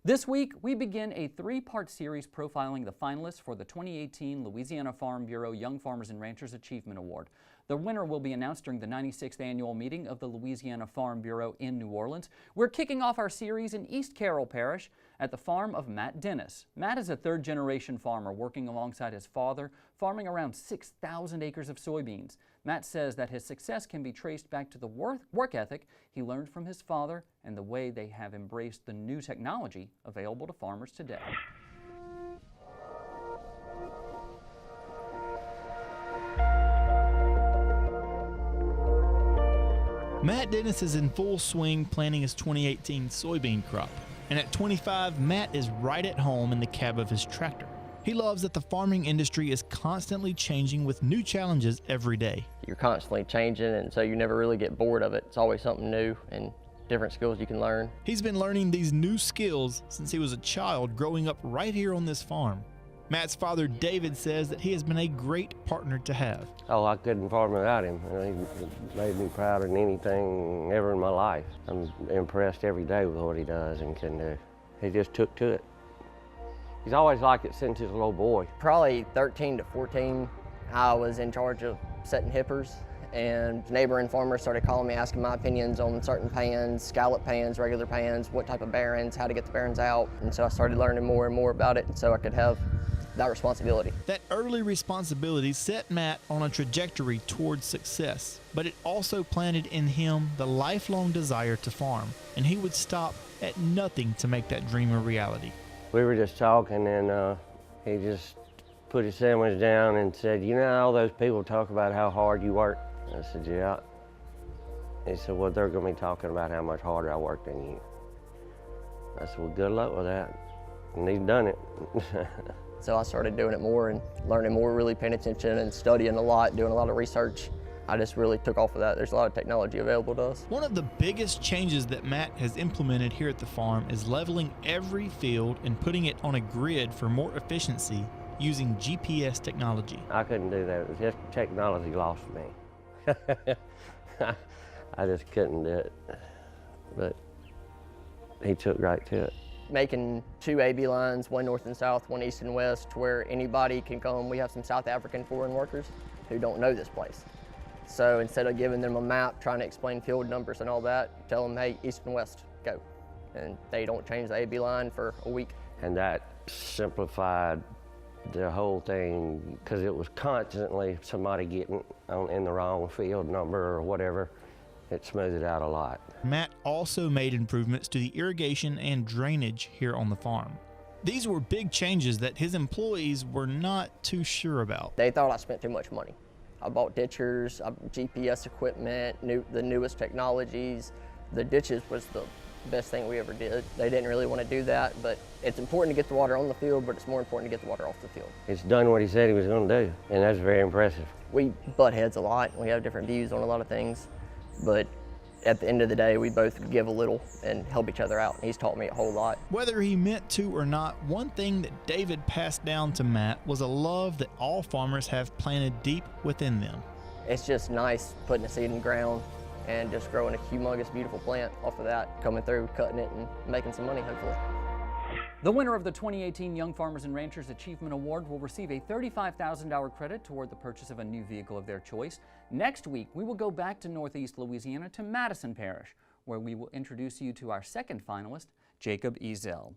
This week, we begin a three-part series profiling the finalists for the 2018 Louisiana Farm Bureau Young Farmers and Ranchers Achievement Award. The winner will be announced during the 96th annual meeting of the Louisiana Farm Bureau in New Orleans. We're kicking off our series in East Carroll Parish at the farm of Matt Dennis. Matt is a third-generation farmer working alongside his father, farming around 6,000 acres of soybeans. Matt says that his success can be traced back to the work ethic he learned from his father and the way they have embraced the new technology available to farmers today. Matt Dennis is in full swing planting his 2018 soybean crop. And at 25, Matt is right at home in the cab of his tractor. He loves that the farming industry is constantly changing with new challenges every day. You're constantly changing, and so you never really get bored of it. It's always something new and different skills you can learn. He's been learning these new skills since he was a child growing up right here on this farm. Matt's father, David, says that he has been a great partner to have. Oh, I couldn't farm without him. He made me prouder than anything ever in my life. I'm impressed every day with what he does and can do. He just took to it. He's always liked it since he was a little boy. Probably 13 to 14, I was in charge of setting hippers, and neighboring farmers started calling me, asking my opinions on certain pans, scallop pans, regular pans, what type of bearings, how to get the bearings out. And so I started learning more and more about it, so I could have that responsibility. That early responsibility set Matt on a trajectory towards success, but it also planted in him the lifelong desire to farm, and he would stop at nothing to make that dream a reality. We were just talking, and he just put his sandwich down and said, "You know, all those people talk about how hard you work." I said, "Yeah." He said, "Well, they're going to be talking about how much harder I work than you." I said, "Well, good luck with that." And he's done it. So I started doing it more and learning more, really paying attention and studying a lot, doing a lot of research. I just really took off of that. There's a lot of technology available to us. One of the biggest changes that Matt has implemented here at the farm is leveling every field and putting it on a grid for more efficiency using GPS technology. I couldn't do that. It was just technology lost me. I just couldn't do it. But he took right to it. Making two AB lines, one north and south, one east and west, where anybody can come. We have some South African foreign workers who don't know this place. So instead of giving them a map, trying to explain field numbers and all that, tell them, hey, east and west, go. And they don't change the AB line for a week. And that simplified the whole thing, because it was constantly somebody getting in the wrong field number or whatever. It smoothed it out a lot. Matt also made improvements to the irrigation and drainage here on the farm. These were big changes that his employees were not too sure about. They thought I spent too much money. I bought ditchers, GPS equipment, the newest technologies. The ditches was the best thing we ever did. They didn't really want to do that, but it's important to get the water on the field, but it's more important to get the water off the field. It's done what he said he was going to do, and that's very impressive. We butt heads a lot. We have different views on a lot of things, but at the end of the day, we both give a little and help each other out. He's taught me a whole lot. Whether he meant to or not, one thing that David passed down to Matt was a love that all farmers have planted deep within them. It's just nice putting a seed in the ground and just growing a humongous, beautiful plant off of that, coming through, cutting it, and making some money, hopefully. The winner of the 2018 Young Farmers and Ranchers Achievement Award will receive a $35,000 credit toward the purchase of a new vehicle of their choice. Next week, we will go back to Northeast Louisiana to Madison Parish, where we will introduce you to our second finalist, Jacob Ezel.